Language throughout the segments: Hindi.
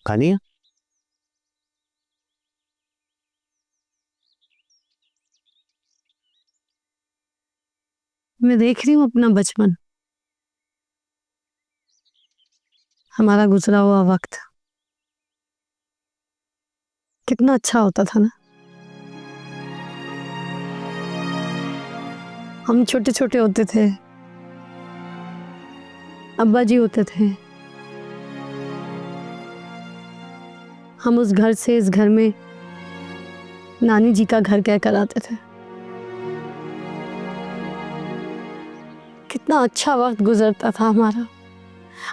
खानी है? मैं देख रही हूँ अपना बचपन, हमारा गुजरा हुआ वक्त कितना अच्छा होता था ना। हम छोटे छोटे होते थे, अब्बा जी होते थे, हम उस घर से इस घर में नानी जी का घर कहकर आते थे। कितना अच्छा वक्त गुजरता था हमारा,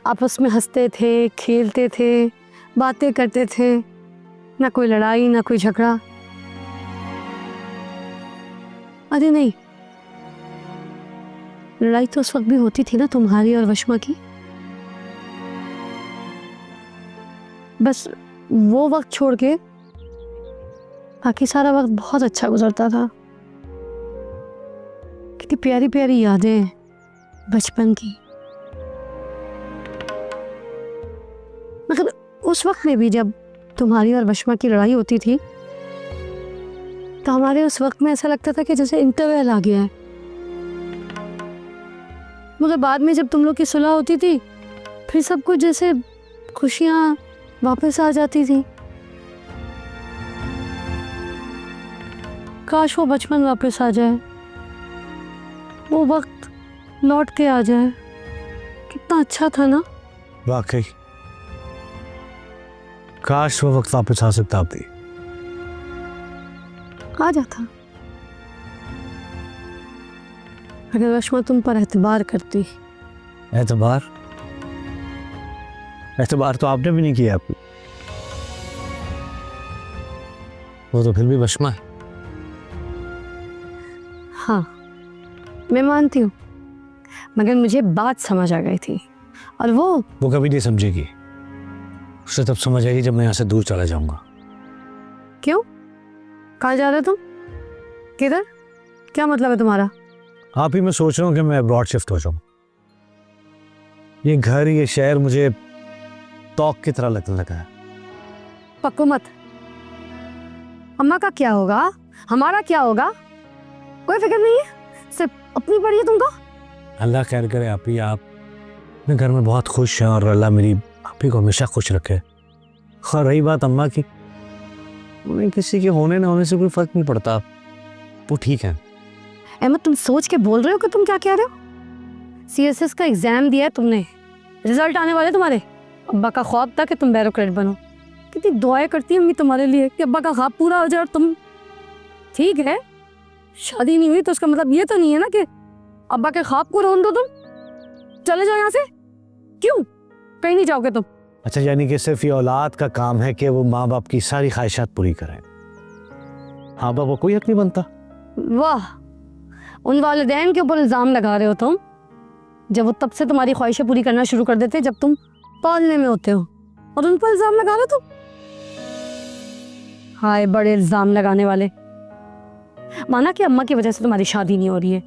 आपस में हंसते थे, खेलते थे, बातें करते थे, ना कोई लड़ाई ना कोई झगड़ा। अरे नहीं, लड़ाई तो उस वक्त भी होती थी ना तुम्हारी और वशमा की। बस वो वक्त छोड़ के बाकी सारा वक्त बहुत अच्छा गुजरता था। कितनी प्यारी प्यारी यादें बचपन की। मतलब उस वक्त में भी जब तुम्हारी और वशमा की लड़ाई होती थी तो हमारे उस वक्त में ऐसा लगता था कि जैसे इंटरवल आ गया है, मगर बाद में जब तुम लोग की सुलह होती थी फिर सब कुछ जैसे खुशियां वापस आ जाती थी। काश वो बचपन वापस आ जाए, वो वक्त लौट के आ जाए, कितना अच्छा था ना। वाकई काश वो वक्त वापस आ सकता भी। आ जाता अगर वशमा तुम पर एतबार करती। एतबार? एतबार तो आपने भी नहीं किया आपने। वो तो फिर भी वशमा है। हाँ मैं मानती हूँ, मगर मुझे बात समझ आ गई थी। और वो कभी नहीं समझेगी, उसे तब समझ आएगी जब मैं यहाँ से दूर चला जाऊंगा। क्यों? कहाँ जा रहे हो तुम? किधर? क्या मतलब है तुम्हारा? आप ही मैं सोच रहा हूँ कि मैं अब्रॉड शिफ्ट हो जाऊँ। ये घर ये शहर मुझे तौक की तरह लगने लगा है। पक्को मत। अम्मा का क्या होगा, हमारा क्या होगा, कोई फिक्र नहीं है, सिर्फ अपनी पड़ी है तुमको। अल्लाह खैर करे आप ही, आप अपने घर में बहुत खुश हैं और अल्लाह मेरी आप ही को हमेशा खुश रखे। और रही बात अम्मा की, उन्हें किसी के होने ना होने से कोई फर्क नहीं पड़ता, वो ठीक है। अहमद तुम सोच के बोल रहे हो कि तुम क्या कह रहे हो? सीएसएस का एग्जाम दिया है तुमने, रिजल्ट आने वाले तुम्हारे। अब्बा का ख्वाब था कि तुम बैरोक्रेट बनो। कितनी दुआएं करती है अम्मी तुम्हारे लिए कि अब्बा का ख्वाब पूरा हो जाए। और तुम ठीक है, शादी नहीं हुई तो उसका मतलब ये तो नहीं है ना कि अब्बा के ख्वाब को रोन दो तुम। चले जाओ यहाँ से। क्यों? कहीं नहीं जाओगे तुम। अच्छा, यानी कि सिर्फ ये औलाद का काम है कि वो माँ बाप की सारी ख्वाहिशात पूरी करें। हाँ बाप को कोई हक नहीं बनता। वाह, उन वालिदैन के ऊपर इल्जाम लगा रहे हो तुम, जब वो तब से तुम्हारी ख्वाहिशें पूरी करना शुरू कर देते जब तुम पालने में होते हो, और उन पर इल्जाम लगा रहे हो तुम। हाय बड़े इल्जाम लगाने वाले। माना कि अम्मा की वजह से तुम्हारी शादी नहीं हो रही है,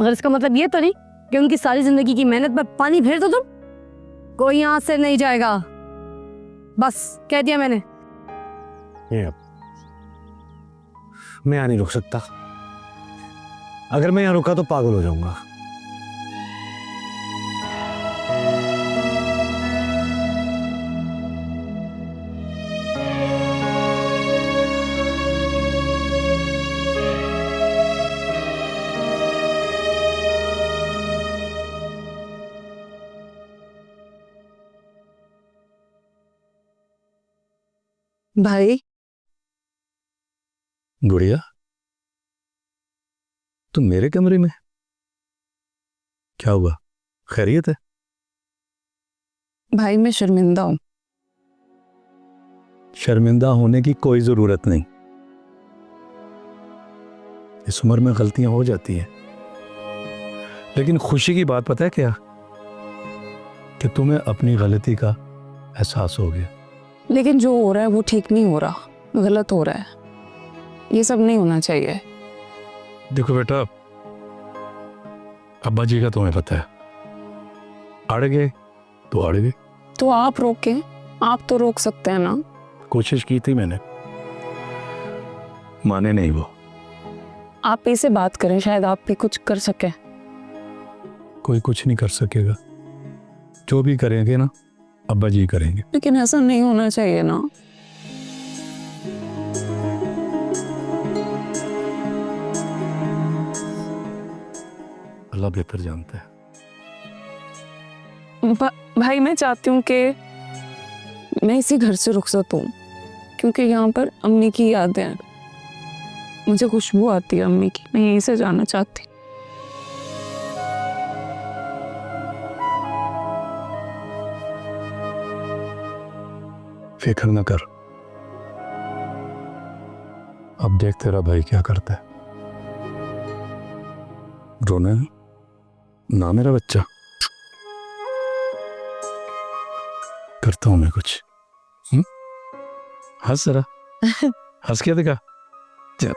मगर इसका मतलब ये तो नहीं कि उनकी सारी जिंदगी की मेहनत पर पानी फेर दो तुम। कोई यहाँ से नहीं जाएगा, बस कह दिया मैंने। मैं यहाँ नहीं रुक सकता। अगर मैं यहाँ रुका तो पागल हो जाऊंगा। भाई गुड़िया, तुम मेरे कमरे में? क्या हुआ, खैरियत है? भाई मैं शर्मिंदा हूं। शर्मिंदा होने की कोई जरूरत नहीं। इस उम्र में गलतियां हो जाती हैं, लेकिन खुशी की बात पता है क्या, कि तुम्हें अपनी गलती का एहसास हो गया। लेकिन जो हो रहा है वो ठीक नहीं हो रहा, गलत हो रहा है। ये सब नहीं होना चाहिए। देखो बेटा, अब्बा जी का तुम्हें पता है, अड़ गए तो अड़ गए। तो आप रोके, आप तो रोक सकते हैं ना। कोशिश की थी मैंने, माने नहीं वो। आप ही से बात करें, शायद आप भी कुछ कर सके। कोई कुछ नहीं कर सकेगा, जो भी करेंगे ना अब्बा जी करेंगे। लेकिन ऐसा नहीं होना चाहिए ना। अल्लाह बेहतर जानता है। भाई मैं चाहती हूँ कि मैं इसी घर से रुखसत हूँ, क्योंकि यहाँ पर अम्मी की यादें हैं। मुझे खुशबू आती है अम्मी की, मैं यहीं से जाना चाहती। फिक्र न कर, अब देख तेरा भाई क्या करता है। रोना है ना मेरा बच्चा, करता हूं मैं कुछ। हंस जरा, हंस के दिखा। चल।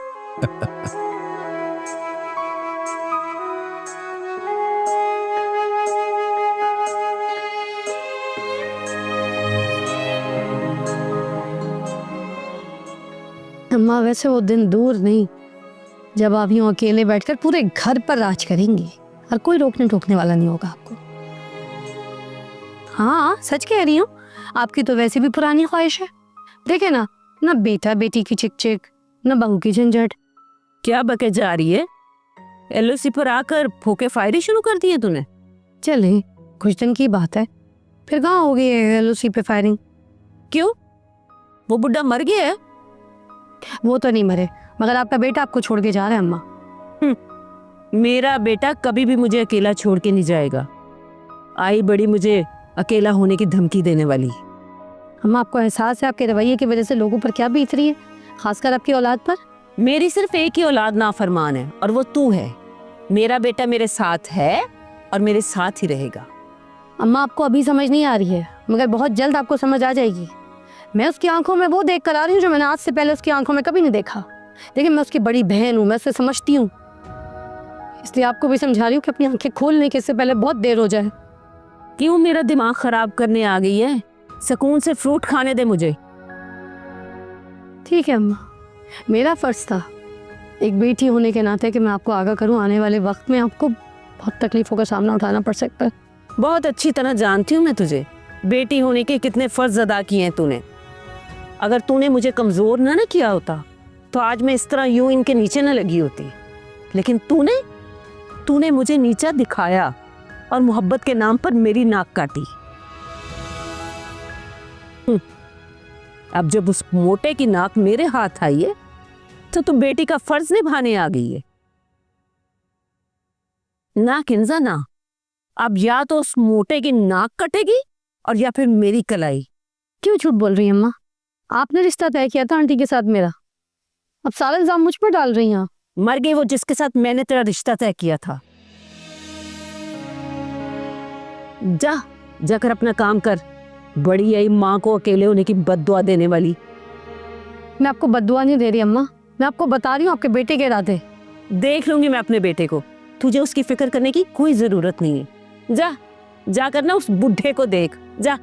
अम्मा वैसे वो दिन दूर नहीं जब आप यूं अकेले बैठकर पूरे घर पर राज करेंगी और कोई रोकने टोकने वाला नहीं होगा आपको। हाँ सच कह रही हूँ, आपकी तो वैसे भी पुरानी ख्वाहिश है। देखे ना, ना बेटा बेटी की चिक चिक, ना बहू की झंझट। क्या बके जा रही है? एलओसी पर आकर फोके फायरी शुरू कर दी है तूने? चले कुछ दिन की बात है, फिर कहाँ हो गई है एलओसी पे फायरिंग। क्यों, वो बुढ़ा मर गया है? वो तो नहीं मरे, मगर आपका बेटा आपको छोड़ के जा रहा है अम्मा। मेरा बेटा कभी भी मुझे अकेला छोड़ के नहीं जाएगा। आई बड़ी मुझे अकेला होने की धमकी देने वाली। अम्मा आपको एहसास है आपके रवैये की वजह से लोगों पर क्या बीत रही है, खासकर आपकी औलाद पर? मेरी सिर्फ एक ही औलाद नाफरमान है और वो तू है। मेरा बेटा मेरे साथ है और मेरे साथ ही रहेगा। अम्मा आपको अभी समझ नहीं आ रही है, मगर बहुत जल्द आपको समझ आ जाएगी। मैं उसकी आंखों में वो देख कर आ रही हूँ जो मैंने आज से पहले उसकी आंखों में कभी नहीं देखा। लेकिन मैं उसकी बड़ी बहन हूँ, मैं उसे समझती हूँ, इसलिए आपको भी समझा रही हूँ कि अपनी आंखें खोलने के इससे पहले बहुत देर हो जाए। क्यों मेरा दिमाग खराब करने आ गई है? सुकून से फ्रूट खाने दे मुझे। ठीक है अम्मा, मेरा फर्ज था एक बेटी होने के नाते कि मैं आपको आगाह करूँ, आने वाले वक्त में आपको बहुत तकलीफों का सामना उठाना पड़ सकता है। बहुत अच्छी तरह जानती हूँ मैं तुझे, बेटी होने के कितने फर्ज अदा किए हैं तूने। अगर तूने मुझे कमजोर ना किया होता तो आज मैं इस तरह यूं इनके नीचे न लगी होती। लेकिन तूने मुझे नीचा दिखाया और मोहब्बत के नाम पर मेरी नाक काटी। अब जब उस मोटे की नाक मेरे हाथ आई है तो तू बेटी का फर्ज निभाने आ गई है ना किंजा ना। अब या तो उस मोटे की नाक कटेगी और या फिर मेरी कलाई। क्यों झूठ बोल रही हैं अम्मा? आपने रिश्ता तय किया था आंटी के साथ मेरा, अब सारा इल्जाम मुझ पर डाल रही हैं। मर गई वो जिसके साथ मैंने तेरा रिश्ता तय किया था। जा जाकर अपना काम कर। बड़ी आई माँ को अकेले होने की बद्दुआ देने वाली। मैं आपको बद्दुआ नहीं दे रही अम्मा, मैं आपको बता रही हूँ आपके बेटे के इरादे। देख लूंगी मैं अपने बेटे को, तुझे उसकी फिक्र करने की कोई जरूरत नहीं है। जा जाकर ना उस बुढ़े को देख, जा।